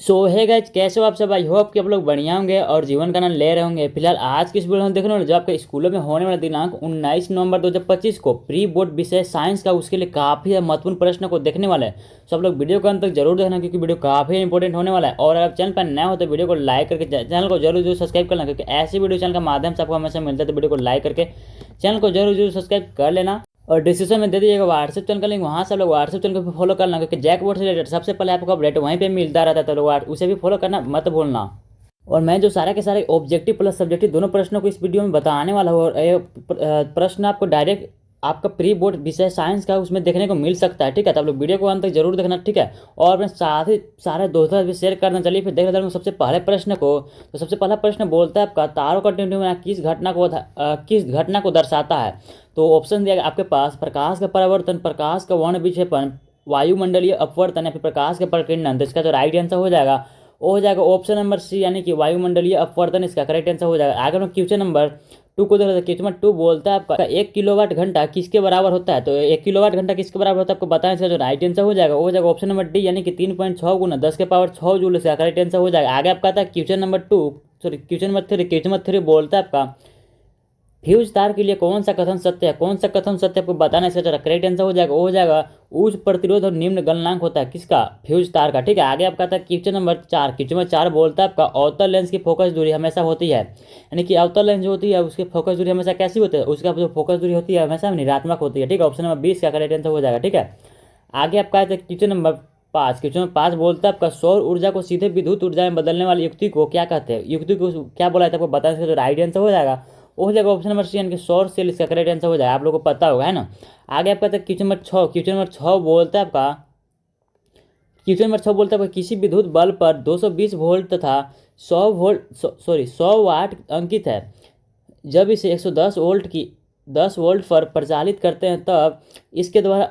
है गाइस, कैसे हो आप सब। आई होप कि आप लोग बढ़िया होंगे और जीवन का आनंद ले रहे होंगे। फिलहाल आज की इस वीडियो में देखने वाले जो आपके स्कूलों में होने वाला दिनांक 19 नवंबर 2025 को प्री बोर्ड विषय साइंस का उसके लिए काफ़ी महत्वपूर्ण प्रश्न को देखने वाले हैं। सब लोग वीडियो को अंत तक जरूर देखना क्योंकि वीडियो काफ़ी इंपॉर्टेंट होने वाला है। और अगर आप चैनल पर नया हो तो वीडियो को लाइक करके चैनल को जरूर सब्सक्राइब करना क्योंकि ऐसी वीडियो चैनल के माध्यम से आपको हमेशा मिलता है। तो वीडियो को लाइक करके चैनल को जरूर सब्सक्राइब कर लेना और डिस्क्रिप्शन में दे दीजिएगा व्हाट्सएप चैनल का लिंक, वहाँ से लोग व्हाट्सएप चैनल को फॉलो करना क्योंकि जैक बोर्ड से रिलेटेड सबसे पहले आपको अपडेट वहीं पे मिलता रहता है। तो लोग उसे भी फॉलो करना मत भूलना। और मैं जो सारे के सारे ऑब्जेक्टिव प्लस सब्जेक्टिव दोनों प्रश्नों को इस वीडियो में बताने वाला हूँ। और ये प्रश्न आपको डायरेक्ट आपका प्री बोर्ड विषय साइंस का उसमें देखने को मिल सकता है। ठीक है, तो आप लोग वीडियो को अंत तक जरूर देखना। ठीक है, और अपने साथ ही सारे दोस्तों भी शेयर करना। चलिए फिर देख लेते हैं सबसे पहले प्रश्न को। तो सबसे पहला प्रश्न बोलता है आपका तारों का टिमटिमाना किस घटना को दर्शाता है। तो ऑप्शन दिया गया आपके पास प्रकाश का परावर्तन, प्रकाश का वर्ण विक्षेपण, वायुमंडलीय अपवर्तन या फिर प्रकाश का प्रकीर्णन। तो इसका जो राइट आंसर हो जाएगा वो हो जाएगा ऑप्शन नंबर सी यानी कि वायुमंडलीय अपवर्तन इसका करेक्ट आंसर हो जाएगा। आगे हम क्वेश्चन नंबर 2 को देख लेते हैं। क्वेश्चन नंबर 2 बोलता है आपका 1 किलोवाट घंटा किसके बराबर होता है। तो 1 किलोवाट घंटा किसके बराबर होता है आपको बताएं। इसका जो राइट आंसर हो जाएगा वो हो जाएगा ऑप्शन नंबर डी यानी कि 3.6 गुना 10 के पावर 6 जूल इसका करेक्ट आंसर हो जाएगा। आगे आपका था क्वेश्चन नंबर 3 बोलता है आपका फ्यूज तार के लिए कौन सा कथन सत्य है। कौन सा कथन सत्य आपको बताना इसका जरा करेक्ट आंसर हो जाएगा वो हो जाएगा उच्च प्रतिरोध और निम्न गलनांक होता है किसका, फ्यूज तार का। ठीक है, आगे आपका था क्वेश्चन नंबर 4 बोलता है आपका अवतल लेंस की फोकस दूरी हमेशा होती है, यानी कि अवतल लेंस जो होती है उसकी फोकस दूरी हमेशा कैसी होती है, उसका जो फोकस दूरी होती है हमेशा ऋणात्मक होती है। ठीक है, ऑप्शन नंबर 20 का करेक्ट आंसर हो जाएगा। ठीक है, आगे आपका क्वेश्चन नंबर 5 बोलता है आपका सौर ऊर्जा को सीधे विद्युत ऊर्जा में बदलने वाली युक्ति को क्या कहते हैं। युक्ति को क्या बोला था आपको बताना इसका जो राइट आंसर हो जाएगा वो हो जाएगा ऑप्शन नंबर सी यानी कि सौर सेल इसका करेक्ट आंसर हो जाएगा। आप लोगों को पता होगा है ना। आगे आपका क्वेश्चन नंबर 6 बोलता है आपका किसी विद्युत बल्ब पर 220 वोल्ट तथा 100 वाट अंकित है। जब इसे 10 वोल्ट पर प्रचालित करते हैं तब इसके द्वारा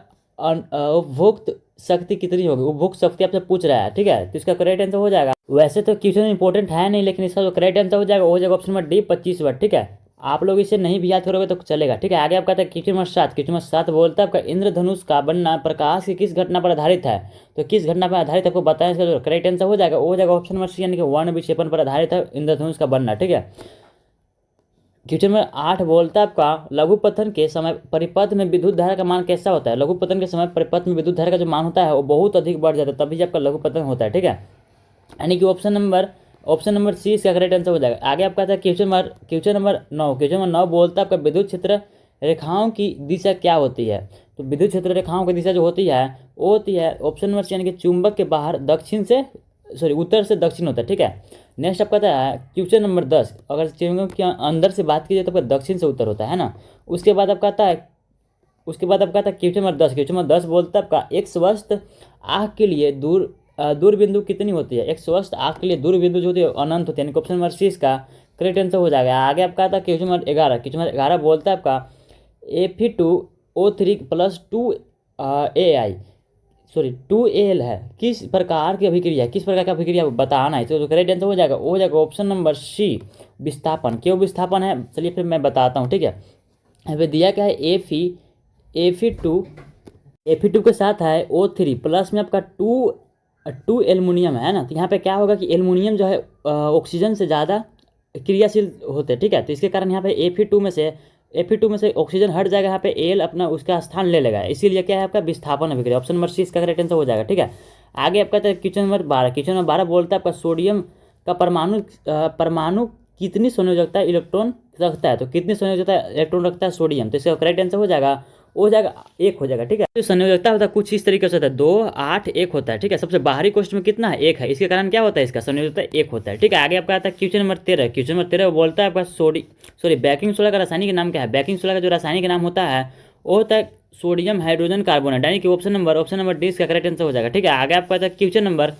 उपभोक्त शक्ति कितनी होगी। उपभोक्त शक्ति आपसे पूछ रहा है। ठीक है, तो इसका करेक्ट आंसर हो जाएगा। वैसे तो क्वेश्चन इंपॉर्टेंट है नहीं लेकिन इसका जो करेक्ट आंसर हो जाएगा वो हो जाएगा ऑप्शन नंबर डी 25 वाट। ठीक है, आप लोग इसे नहीं भी याद करोगे तो चलेगा। ठीक है, आगे आपका था क्वेश्चन नंबर 7 बोलता है आपका इंद्रधनुष का बनना प्रकाश की किस घटना पर आधारित है। तो किस घटना पर आधारित आपको बताएं इसका जो करेक्ट आंसर हो जाएगा वो हो जाएगा ऑप्शन नंबर सी यानी कि वर्ण विक्षेपण पर आधारित है इंद्रधनुष का बनना। ठीक है, क्वेश्चन नंबर 8 बोलता है आपका लघुपतन के समय परिपथ में विद्युत धारा का मान कैसा होता है। लघुपतन के समय परिपथ में विद्युत धारा का जो मान होता है वो बहुत अधिक बढ़ जाता है तभी आपका लघुपतन होता है। ठीक है, यानी कि ऑप्शन नंबर सी इसका करेक्ट आंसर हो जाएगा। आगे आपका था क्वेश्चन नंबर 9 बोलता है आपका विद्युत क्षेत्र रेखाओं की दिशा क्या होती है। तो विद्युत क्षेत्र रेखाओं की दिशा जो होती है वो होती है ऑप्शन नंबर सी यानी कि चुंबक के बाहर उत्तर से दक्षिण होता है। ठीक है, नेक्स्ट आपका था क्वेश्चन नंबर 10 अगर चुंबक के अंदर से बात की जाए तो आपका दक्षिण से उत्तर होता है ना। उसके बाद आपका था क्वेश्चन नंबर 10 बोलता है आपका एक स्वस्थ आँख के लिए दूर बिंदु कितनी होती है। एक स्वस्थ आँख के लिए दूर बिंदु जो होती है अनंत होती है, यानी ऑप्शन नंबर सी इसका करेक्ट आंसर हो जाएगा। आगे आपका था क्वेश्चन नंबर 11 बोलता है आपका Fe2O3 + 2Al है किस प्रकार की अभिक्रिया बताना है। तो करेक्ट आंसर हो जाएगा वो हो जाएगा ऑप्शन नंबर सी विस्थापन। क्यों विस्थापन है चलिए फिर मैं बताता हूँ। ठीक है, यहाँ पे दिया क्या है Fe2 के साथ है O3 प्लस में आपका टू एल्युमिनियम है ना। तो यहाँ पे क्या होगा कि एल्युमिनियम जो है ऑक्सीजन से ज़्यादा क्रियाशील होते हैं। ठीक है, तो इसके कारण यहाँ पे Fe2 में से ऑक्सीजन हट जाएगा, यहाँ पे एल अपना उसका स्थान ले लेगा, इसीलिए क्या है आपका विस्थापन अभिक्रिया। ऑप्शन नंबर सी इसका करेक्ट आंसर हो जाएगा। ठीक है, आगे आपका क्वेश्चन नंबर 12 बोलता है आपका सोडियम का परमाणु कितनी संयोजकता इलेक्ट्रॉन रखता है। तो कितनी संयोजकता इलेक्ट्रॉन रखता है सोडियम। तो इसका करेक्ट आंसर हो जाएगा 1 हो जाएगा। ठीक है, तो संयोजकता होता है कुछ इस तरीके से होता है 2 8 1 होता है। ठीक है, सबसे बाहरी कोष्ठ में कितना है 1 है, इसके कारण क्या होता है इसका संयोजकता 1 होता है। ठीक है, आगे आपका आता है क्वेश्चन नंबर 13 बोलता है आपका बेकिंग सोडा का रासायनिक नाम क्या है। बेकिंग सोडा का जो रासायनिक नाम होता है वो होता है सोडियम हाइड्रोजन कार्बोनेट, यानी कि ऑप्शन नंबर डी इसका करेक्ट आंसर हो जाएगा। ठीक है, आगे आपका आता है क्वेश्चन नंबर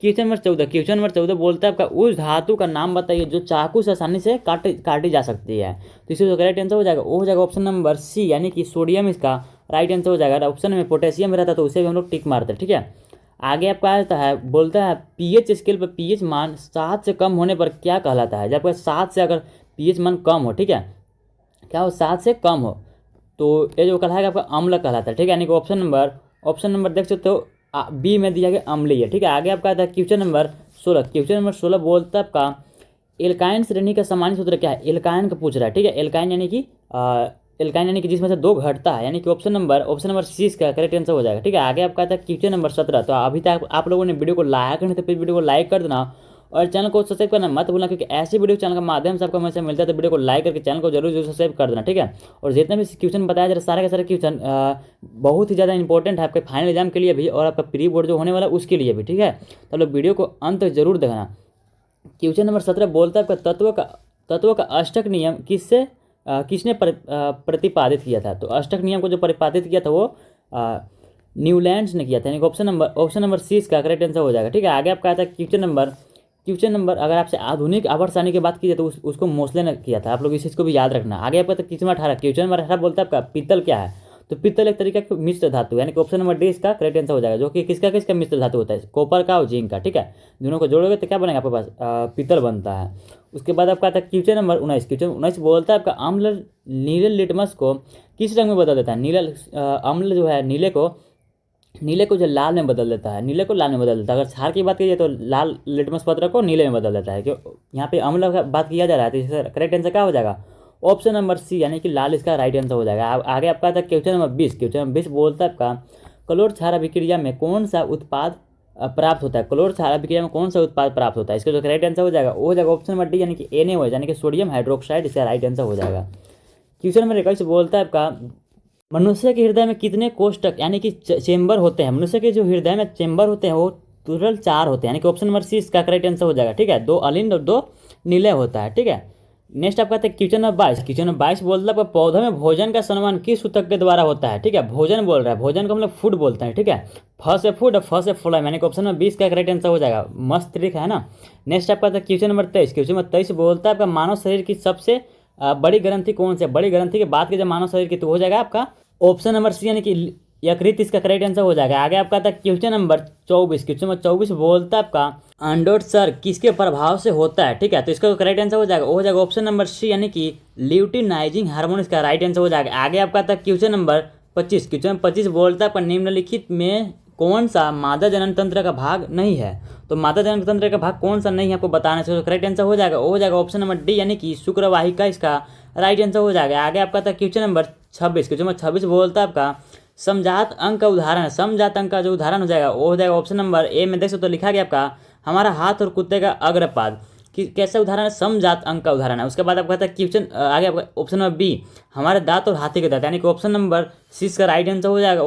14 बोलता है आपका उस धातु का नाम बताइए जो चाकू से आसानी से काटी जा सकती है। तो इसका जो करेक्ट आंसर हो जाएगा वो हो जाएगा ऑप्शन नंबर सी यानी कि सोडियम इसका राइट आंसर हो जाएगा। ऑप्शन में पोटेशियम रहता है तो उसे भी हम लोग टिक मारते हैं। ठीक है, आगे आपका आता है बोलता है पीएच स्केल पर पीएच मान 7 से कम होने पर क्या कहलाता है। जब आपका 7 से अगर पीएच मान कम हो, ठीक है, क्या हो 7 से कम हो तो ये जो कहलाएगा आपका अम्ल कहलाता है। ठीक है, यानी कि ऑप्शन नंबर देख सकते हो बी में दिया गया अम्लीय। ठीक है, आगे आपका आता है क्वेश्चन नंबर 16, क्वेश्चन नंबर 16 बोलता है आपका एल्काइन श्रेणी का सामान्य सूत्र क्या है। एल्काइन का पूछ रहा है, ठीक है। एल्काइन यानी कि जिसमें से दो घटता है, यानी कि ऑप्शन नंबर सी इसका करेक्ट आंसर हो जाएगा, ठीक है। आगे आपका था क्वेश्चन नंबर 17। तो अभी तक आप लोगों ने वीडियो को लाइक करना, तो फिर वीडियो को लाइक कर देना और चैनल को सब्सक्राइब करना मत भूलना, क्योंकि ऐसे वीडियो चैनल के माध्यम से आपको हमेशा मिलता है। तो वीडियो को लाइक करके चैनल को जरूर सब्सक्राइब कर देना, ठीक है। और जितने भी क्वेश्चन बताया जा रहा है सारे के सारे क्वेश्चन बहुत ही ज़्यादा इंपॉर्टेंट है आपके फाइनल एग्जाम के लिए भी और आपका प्री बोर्ड जो होने वाला है उसके लिए भी, ठीक है। तो लोग वीडियो को अंत तक जरूर देखना। क्वेश्चन नंबर 17 बोलता है आपका तत्व का अष्टक नियम किसने प्रतिपादित किया था। तो अष्टक नियम को जो प्रतिपादित किया था वो न्यूलैंड्स ने किया था, यानी ऑप्शन नंबर सी इसका करेक्ट आंसर हो जाएगा, ठीक है। आगे आपका आता है क्वेश्चन नंबर अगर आपसे आधुनिक आवर्तसारणी की बात की जाए तो उसको मोस्ले ने किया था। आप लोग इस चीज़ को भी याद रखना। आगे आपका क्वेश्चन नंबर 18 बोलता है आपका पीतल क्या है। तो पीतल एक तरीका का मिश्र धातु है, यानी कि ऑप्शन नंबर डी इसका करेक्ट आंसर हो जाएगा, जो कि किसका मिश्र धातु होता है, कॉपर का और जिंक का, ठीक है। दोनों को जोड़ोगे तो क्या बनेगा आपके पास, पीतल बनता है। उसके बाद आपका आता है क्वेश्चन नंबर 19 बोलता है आपका अम्ल नीले लिटमस को किस रंग में बदल देता है। अम्ल जो है नीले को जो लाल में बदल देता है, नीले को लाल में बदल देता है। अगर क्षार की बात की जाए तो लाल लिटमस पत्र को नीले में बदल देता है। क्यों यहाँ पे अम्ल का बात किया जा रहा है, तो इसका करेक्ट आंसर क्या हो जाएगा, ऑप्शन नंबर सी, यानी कि लाल इसका राइट आंसर हो जाएगा। आगे आपका था क्वेश्चन नंबर 20 बोलता है आपका क्लोर क्षार अभिक्रिया में कौन सा उत्पाद प्राप्त होता है। क्लोर क्षार अभिक्रिया में कौन सा उत्पाद प्राप्त होता है, इसका जो करेक्ट आंसर हो जाएगा वो हो जाएगा ऑप्शन नंबर डी, यानी कि NaOH, यानी कि सोडियम हाइड्रोक्साइड, इसका राइट आंसर हो जाएगा। क्वेश्चन नंबर 21 बोलता है आपका मनुष्य के हृदय में कितने कोष्ठक यानी कि चेंबर होते हैं। मनुष्य के जो हृदय में चेंबर होते हैं वो टोटल 4 होते हैं, यानी कि ऑप्शन नंबर सी इसका करेक्ट आंसर हो जाएगा, ठीक है। 2 अलिंद और 2 नीले होता है, ठीक है। नेक्स्ट आपका था क्वेश्चन नंबर 22 बोलता है पौधों में भोजन का सम्मान किस सूतक के द्वारा होता है, ठीक है। भोजन बोल रहा है, भोजन को हम लोग फूड बोलते हैं, ठीक है। फ से फूड और फ से फ्लोएम, यानी कि ऑप्शन नंबर 20 का करेक्ट आंसर हो जाएगा। मस्त तरीका है ना। नेक्स्ट आपका था क्वेश्चन नंबर 23 बोलता है आपका मानव शरीर की सबसे बड़ी ग्रंथि कौन सी है। बड़ी ग्रंथि की बात की जाए मानव शरीर की तो हो जाएगा आपका ऑप्शन नंबर सी, यानी कि यकृत, इसका करेक्ट आंसर हो जाएगा। आगे आपका था क्वेश्चन नंबर 24 बोलता है आपका अंडोत्सर्ग किसके प्रभाव से होता है, ठीक है। तो इसका करेक्ट आंसर हो जाएगा ऑप्शन नंबर सी, यानी कि ल्यूटिनाइजिंग हार्मोन, इसका राइट आंसर हो जाएगा। आगे आपका था क्वेश्चन नंबर 25 बोलता है आपका निम्नलिखित में कौन सा मादा जनन तंत्र का भाग नहीं है। तो मादा जनन तंत्र का भाग कौन सा नहीं है आपको बताना है, करेक्ट आंसर हो जाएगा ऑप्शन नंबर डी, यानी कि शुक्रवाहिका, इसका राइट आंसर हो जाएगा। आगे आपका था क्वेश्चन नंबर 26 बोलता है आपका समजात अंक का उदाहरण है। समजात अंक का जो उदाहरण हो जाएगा वो हो जाएगा ऑप्शन नंबर ए में देख सकते तो लिखा गया आपका हमारा हाथ और कुत्ते का अग्रपाद, कैसा उदाहरण है, समजात अंक का उदाहरण है। उसके बाद आपका था क्वेश्चन आगे आपका ऑप्शन नंबर बी हमारे दांत और हाथी के दांत, यानी कि ऑप्शन नंबर सी का राइट आंसर हो जाएगा।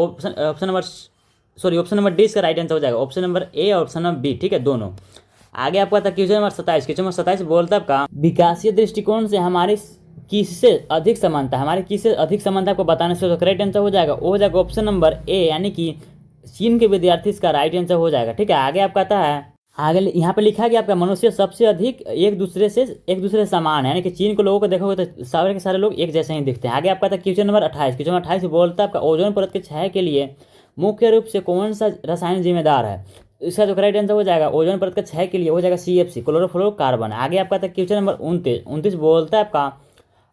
ऑप्शन नंबर डी इसका राइट आंसर हो जाएगा, ऑप्शन नंबर ए और ऑप्शन नंबर बी, ठीक है, दोनों। आगे आपका था क्वेश्चन नंबर 27 बोलता है आपका विकासीय दृष्टिकोण से हमारी किससे अधिक समानता है, हमारे किससे अधिक समानता आपको बताने से करेक्ट आंसर हो जाएगा ऑप्शन नंबर ए, यानी कि चीन के विद्यार्थी, इसका राइट आंसर हो जाएगा, ठीक है। आगे आपका आता है आगे यहाँ पे लिखा गया आपका मनुष्य सबसे अधिक एक दूसरे से समान है, यानी कि चीन के लोगों को देखोगे तो सारे के सारे लोग एक जैसे ही दिखते हैं। आगे आपका था क्वेश्चन नंबर 28 बोलता है आपका ओजोन परत के छाया के लिए मुख्य रूप से कौन सा रसायन जिम्मेदार है। इसका जो करेक्ट आंसर हो जाएगा ओजोन परत के छाया के लिए हो जाएगा CFC, क्लोरोफ्लोरोकार्बन। आगे आपका था क्वेश्चन नंबर 29 बोलता है आपका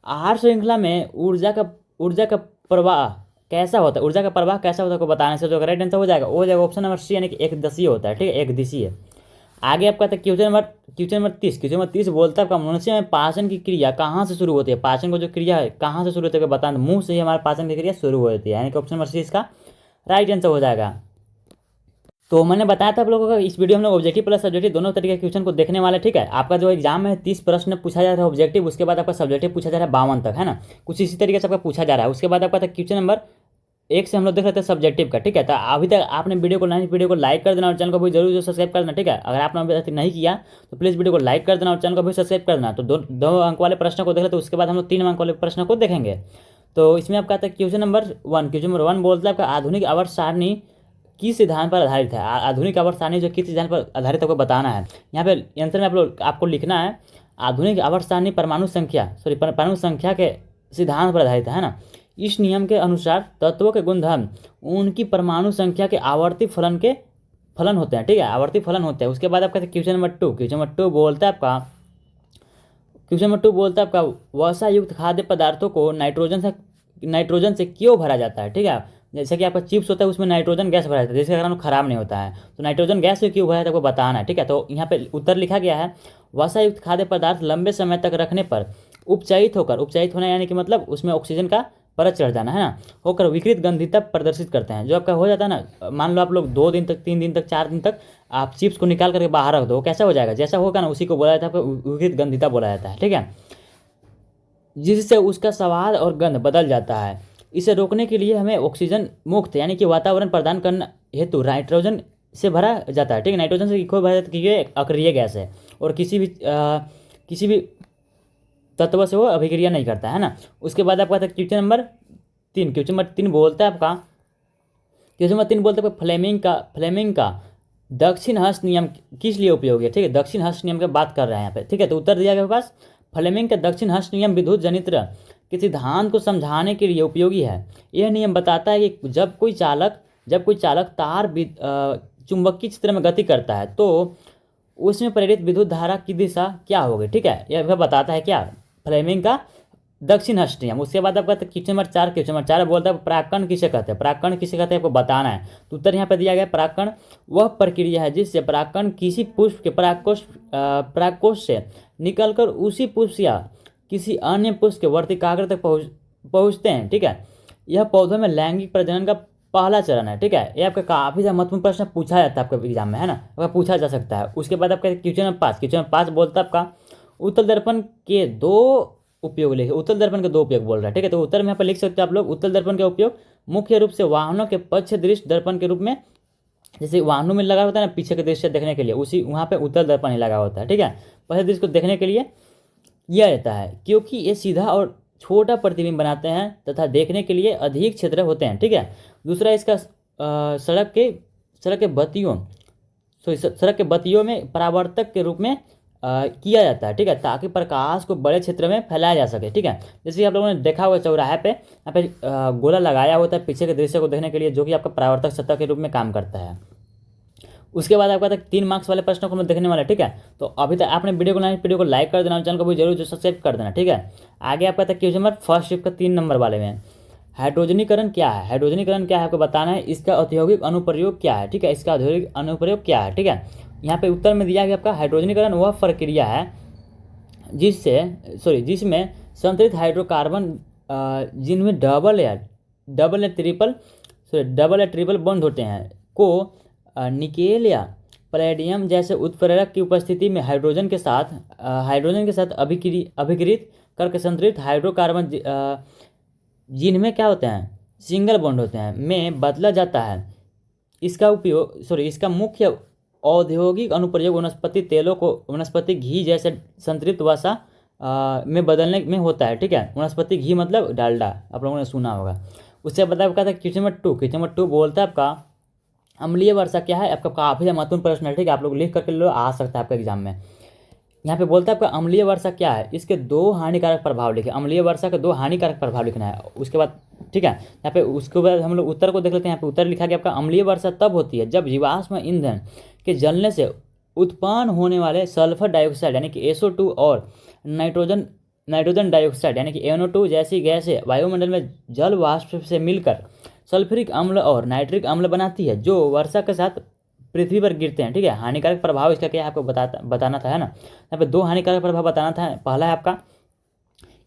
आहार श्रृंखला में ऊर्जा का प्रवाह कैसा होता है, ऊर्जा का प्रवाह कैसा होता है को बताने से जो करेक्ट आंसर हो जाएगा वो हो जाएगा ऑप्शन नंबर सी, यानी कि एक दिशीय होता है, ठीक है, एक दिशीय। आगे आपका था क्वेश्चन नंबर 30 बोलता है आपका मनुष्य में पाचन की क्रिया कहाँ से शुरू होती है। पाचन को जो क्रिया है कहाँ से शुरू होती है बताना, मुंह से ही हमारे पाचन की क्रिया शुरू होती है, यानी कि ऑप्शन नंबर सी इसका राइट आंसर हो जाएगा। तो मैंने बताया था आप लोगों को इस वीडियो में लोग ऑब्जेक्टिव प्लस सब्जेक्टिव दोनों तरीके के क्वेश्चन को देखने वाले, ठीक है। आपका जो एग्जाम है 30 प्रश्न पूछा जा रहा है ऑब्जेक्टिव, उसके बाद आपका सब्जेक्टिव पूछा जा रहा है 52 तक, है ना, कुछ इसी तरीके से आपका पूछा जा रहा है। उसके बाद आपका था क्वेश्चन नंबर 1 से हम लोग देख रहे थे सब्जेक्टिव का, ठीक है। तो अभी तक आपने वीडियो को लाइक कर देना और चैनल को भी जरूर सब्सक्राइब कर देना, ठीक है। अगर आपने अभी तक नहीं किया तो प्लीज़ वीडियो को लाइक कर देना और चैनल को भी सब्सक्राइब कर देना। तो दो अंक वाले प्रश्न को देख लेते, उसके बाद हम लोग 3 अंक वाले प्रश्न को देखेंगे। तो इसमें आपका था क्वेश्चन नंबर 1 बोलता है आपका आधुनिक आवर्त सारणी किस सिद्धांत पर आधारित है। आधुनिक आवर्त सारणी जो किस सिद्धांत पर आधारित आपको बताना है। यहाँ पे आंसर में आपको लिखना है आधुनिक आवर्त सारणी परमाणु संख्या के सिद्धांत पर आधारित है ना। इस नियम के अनुसार तत्वों के गुणधर्म उनकी परमाणु संख्या के आवर्ती फलन होते हैं, ठीक है, आवर्ती फलन होते हैं। उसके बाद आपका क्वेश्चन नंबर 2 बोलता है आपका वसा युक्त खाद्य पदार्थों को नाइट्रोजन से क्यों भरा जाता है, ठीक है। जैसे कि आपका चिप्स होता है उसमें नाइट्रोजन गैस भरा रहता है जिसके कारण वो खराब नहीं होता है। तो नाइट्रोजन गैस क्यों भरा है आपको बताना है, ठीक है। तो यहाँ पे उत्तर लिखा गया है, वसायुक्त खाद्य पदार्थ लंबे समय तक रखने पर उपचायित होना यानी कि मतलब उसमें ऑक्सीजन का परत चढ़ जाना है ना, होकर विकृत गंधिता प्रदर्शित करते हैं। जो आपका हो जाता है ना, मान लो आप लोग 2 दिन तक, 3 दिन तक, 4 दिन तक आप चिप्स को निकाल करके बाहर रख दो, कैसा हो जाएगा, जैसा होगा ना उसी को बोला जाता है आपको विकृत गंधिता बोला जाता है, ठीक है, जिससे उसका स्वाद और गंध बदल जाता है। इसे रोकने के लिए हमें ऑक्सीजन मुक्त यानी कि वातावरण प्रदान करना हेतु नाइट्रोजन से भरा जाता है, ठीक है। नाइट्रोजन से क्यों भरा जाता है, क्योंकि ये अक्रिय गैस है और किसी भी तत्व से वो अभिक्रिया नहीं करता है ना। उसके बाद आपका क्वेश्चन नंबर 3 बोलता है आपका, क्वेश्चन नंबर 3 बोलते हैं फ्लेमिंग का दक्षिण हस्त नियम किस लिए उपयोगी है, ठीक है। दक्षिण हस्त नियम की बात कर रहे हैं यहाँ पे, ठीक है। तो उत्तर दिया गया आपके पास, फ्लेमिंग का दक्षिण हस्त नियम विद्युत जनित्र के सिद्धांत को समझाने के लिए उपयोगी है। यह नियम बताता है कि जब कोई चालक चुंबकीय क्षेत्र में गति करता है तो उसमें प्रेरित विद्युत धारा की दिशा क्या होगी, ठीक है। यह बताता है क्या, फ्लेमिंग का दक्षिण हस्त नियम। उसके बाद आपका क्वेश्चन नंबर 4 बोलता है प्राकरण किसे कहते हैं, प्राकरण किसे कहते हैं आपको बताना है। तो उत्तर यहाँ पे दिया गया, प्राकरण वह प्रक्रिया है जिससे प्राकरण किसी पुष्प के परागकोश से निकलकर उसी पुष्प या किसी अन्य पुष्प के वर्तिकाग्र तक पहुँचते हैं, ठीक है। यह पौधों में लैंगिक प्रजनन का पहला चरण है, ठीक है। ये आपका काफ़ी ज़्यादा महत्वपूर्ण प्रश्न पूछा जाता है आपके एग्जाम में, है ना, आपका पूछा जा सकता है। उसके बाद आपका क्वेश्चन नंबर 5 बोलता है आपका उत्तल दर्पण के दो उपयोग लिखे, उत्तल दर्पण के 2 उपयोग बोल रहा है, ठीक है। तो उत्तर में यहाँ पर लिख सकते हो आप लोग, उत्तल दर्पण का उपयोग मुख्य रूप से वाहनों के पक्ष दृश्य दर्पण के रूप में, जैसे वाहनों में लगा होता है ना पीछे के दृश्य देखने के लिए, उसी वहाँ पे उत्तल दर्पण ही लगा होता है, ठीक है। पहले दृश्य को देखने के लिए यह रहता है क्योंकि ये सीधा और छोटा प्रतिबिंब बनाते हैं तथा देखने के लिए अधिक क्षेत्र होते हैं, ठीक है। दूसरा इसका सड़क के बत्तियों में परावर्तक के रूप में किया जाता है, ठीक है, ताकि प्रकाश को बड़े क्षेत्र में फैलाया जा सके, ठीक है। जैसे कि आप लोगों ने देखा होगा चौराहे पे यहाँ पे गोला लगाया होता है पीछे के दृश्य को देखने के लिए, जो कि आपका परावर्तक सतह के रूप में काम करता है। उसके बाद आपका 3 मार्क्स वाले प्रश्नों को हम देखने वाला है, ठीक है। तो अभी तक आपने वीडियो को लाइक कर देना, चैनल को भी जरूर जो सब्सक्राइब कर देना, ठीक है। आगे आपका क्वेश्चन नंबर फर्स्ट शिफ्ट का 3 नंबर वाले में, हाइड्रोजनीकरण क्या है, आपको बताना है। इसका औद्योगिक अनुप्रयोग क्या है, ठीक है, इसका औद्योगिक अनुप्रयोग क्या है, ठीक है। यहाँ पे उत्तर में दिया गया आपका हाइड्रोजनीकरण वह प्रक्रिया है जिसमें संतृप्त हाइड्रोकार्बन जिनमें डबल या ट्रिपल बॉन्ड होते हैं को निकेल या पैलेडियम जैसे उत्प्रेरक की उपस्थिति में हाइड्रोजन के साथ अभिकृत करके संतृप्त हाइड्रोकार्बन जिनमें क्या होते हैं सिंगल बॉन्ड होते हैं में बदला जाता है। इसका मुख्य औद्योगिक अनुप्रयोग वनस्पति तेलों को वनस्पति घी जैसे संतृप्त वसा में बदलने में होता है, ठीक है। वनस्पति घी मतलब डालडा, आप लोगों ने सुना होगा। उससे बताया था क्वेश्चन नंबर 2 बोलता है आपका अम्लीय वर्षा क्या है, आपका काफ़ी महत्वपूर्ण प्रश्न है, ठीक है। आप लोग लिख करके लो, आ सकता है आपके एग्जाम में। यहाँ पे बोलता है आपका अम्लीय वर्षा क्या है, इसके 2 हानिकारक प्रभाव लिखे, अम्लीय वर्षा के 2 हानिकारक प्रभाव लिखना है। उसके बाद ठीक है, यहाँ पे उसके बाद हम लोग उत्तर को देख लेते हैं। यहाँ पे उत्तर लिखा गया आपका अम्लीय वर्षा तब होती है जब जीवाश्म ईंधन के जलने से उत्पन्न होने वाले सल्फर डाइऑक्साइड यानी कि SO2 और नाइट्रोजन डाइऑक्साइड यानी कि NO2 जैसी गैसें वायुमंडल में जल वाष्प से मिलकर सल्फ्यूरिक अम्ल और नाइट्रिक अम्ल बनाती है, जो वर्षा के साथ पृथ्वी पर गिरते हैं, ठीक है। हानिकारक प्रभाव इसका क्या है आपको बताना था, है ना। यहाँ पे 2 हानिकारक प्रभाव बताना था। पहला है आपका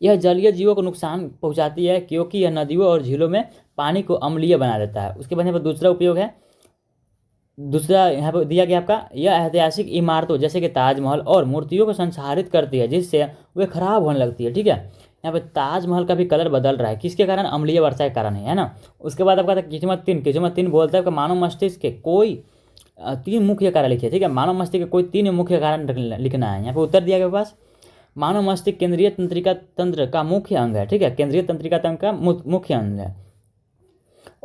यह जलीय जीवों को नुकसान पहुंचाती है क्योंकि यह नदियों और झीलों में पानी को अम्लीय बना देता है। उसके बाद यहाँ पर दूसरा यहाँ पर दिया गया आपका यह ऐतिहासिक इमारतों जैसे कि ताजमहल और मूर्तियों को संसारित करती है जिससे वे खराब होने लगती है, ठीक है। यहाँ पे ताजमहल का भी कलर बदल रहा है, किसके कारण, अम्लीय वर्षा के कारण है ना। उसके बाद आपका क्वेश्चन नंबर 3 बोलता है कि मानव मस्तिष्क के कोई 3 मुख्य कारण लिखिए, ठीक है। मानव मस्तिष्क के कोई 3 मुख्य कारण लिखना है। यहाँ पे उत्तर दिया गया पास मानव मस्तिष्क केंद्रीय तंत्रिका तंत्र का मुख्य अंग है, ठीक है, केंद्रीय तंत्रिका तंत्र का मुख्य अंग है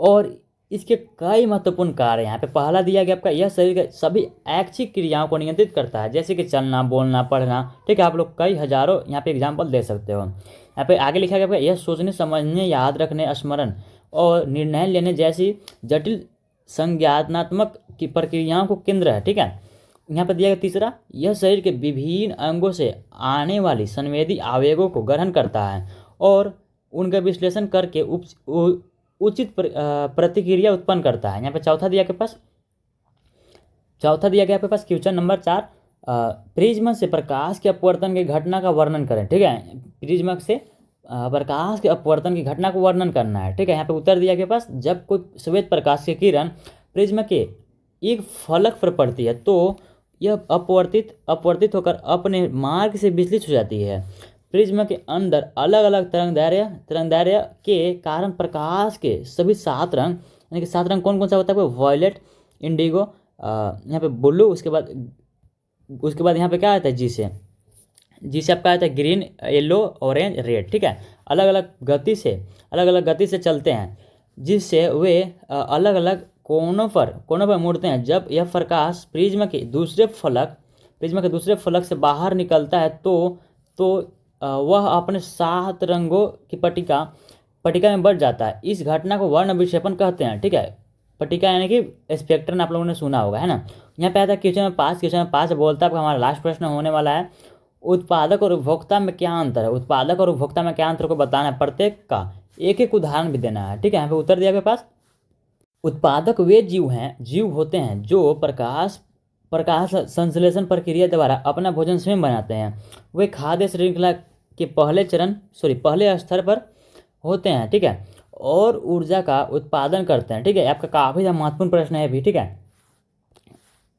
और इसके कई महत्वपूर्ण कार्य यहाँ पे। पहला दिया गया आपका यह शरीर के सभी ऐच्छिक क्रियाओं को नियंत्रित करता है जैसे कि चलना, बोलना, पढ़ना, ठीक है। आप लोग कई हजारों यहाँ पे एग्जाम्पल दे सकते हो। यहाँ पे आगे लिखा गया यह सोचने, समझने, याद रखने, स्मरण और निर्णय लेने जैसी जटिल संज्ञानात्मक की प्रक्रियाओं को केंद्र है, ठीक है। यहाँ पर दिया गया तीसरा यह शरीर के विभिन्न अंगों से आने वाली संवेदी आवेगों को ग्रहण करता है और उनका विश्लेषण करके उचित प्रतिक्रिया उत्पन्न करता है। यहाँ पे चौथा दिया गया आपके पास क्वेश्चन नंबर 4, प्रिज्म से प्रकाश के अपवर्तन की घटना का वर्णन करें। ठीक है, प्रिज्म से प्रकाश के अपवर्तन की घटना को वर्णन करना है। ठीक है, यहाँ पे उत्तर दिया गया पास, जब कोई श्वेत प्रकाश की किरण प्रिज्म के एक फलक पर पड़ती है तो यह अपवर्तित होकर अपने मार्ग से विचलित हो जाती है। प्रिज्म के अंदर अलग अलग तरंगदैर्घ्य के कारण प्रकाश के सभी 7 रंग, यानी कि 7 रंग कौन कौन सा होता है? वॉयलेट, इंडिगो, यहाँ पे ब्लू, उसके बाद यहाँ पे क्या आता है? जी से आपका आता है ग्रीन, येलो, ऑरेंज, रेड। ठीक है, अलग अलग गति से चलते हैं, जिससे वे अलग अलग कोनों पर मुड़ते हैं। जब यह प्रकाश प्रिज्म के दूसरे फलक से बाहर निकलता है तो वह अपने 7 रंगों की पट्टिका में बढ़ जाता है। इस घटना को वर्ण विक्षेपण कहते हैं। ठीक है, पट्टिका यानी कि स्पेक्ट्रम आप लोगों ने सुना होगा, है ना। यहाँ पे आता है क्वेश्चन नंबर 5 बोलता है आपका हमारा लास्ट प्रश्न होने वाला है, उत्पादक और उपभोक्ता में क्या अंतर है? उत्पादक और उपभोक्ता में क्या अंतर को बताना है, प्रत्येक का एक एक उदाहरण भी देना है। ठीक है, यहाँ पे उत्तर दिया गया पास, उत्पादक वे जीव होते हैं जो प्रकाश संश्लेषण प्रक्रिया द्वारा अपना भोजन स्वयं बनाते हैं। वे खाद्य श्रृंखला के पहले स्तर पर होते हैं। ठीक है, और ऊर्जा का उत्पादन करते हैं। ठीक है, आपका काफ़ी महत्वपूर्ण प्रश्न है भी। ठीक है,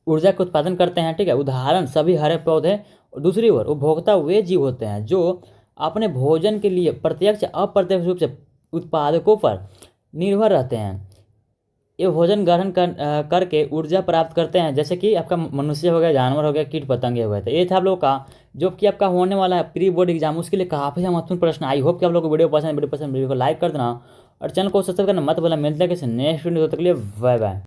ऊर्जा का उत्पादन करते हैं। ठीक है, उदाहरण सभी हरे पौधे। दूसरी ओर उपभोक्ता वे जीव होते हैं जो अपने भोजन के लिए प्रत्यक्ष अप्रत्यक्ष रूप से उत्पादकों पर निर्भर रहते हैं। ये भोजन ग्रहण करके ऊर्जा प्राप्त करते हैं, जैसे कि आपका मनुष्य हो गया, जानवर हो गया, कीट पतंगे हो गए। तो ये था आप लोगों का जो कि आपका होने वाला है प्री बोर्ड एग्जाम, उसके लिए काफ़ी महत्वपूर्ण प्रश्न। आई होप कि आप लोगों को वीडियो पसंद को लाइक कर देना और चैनल को सब्सक्राइब करना मत भूलना। मिलते हैं किसी नेक्स्ट वीडियो, तब तक के लिए बाय बाय।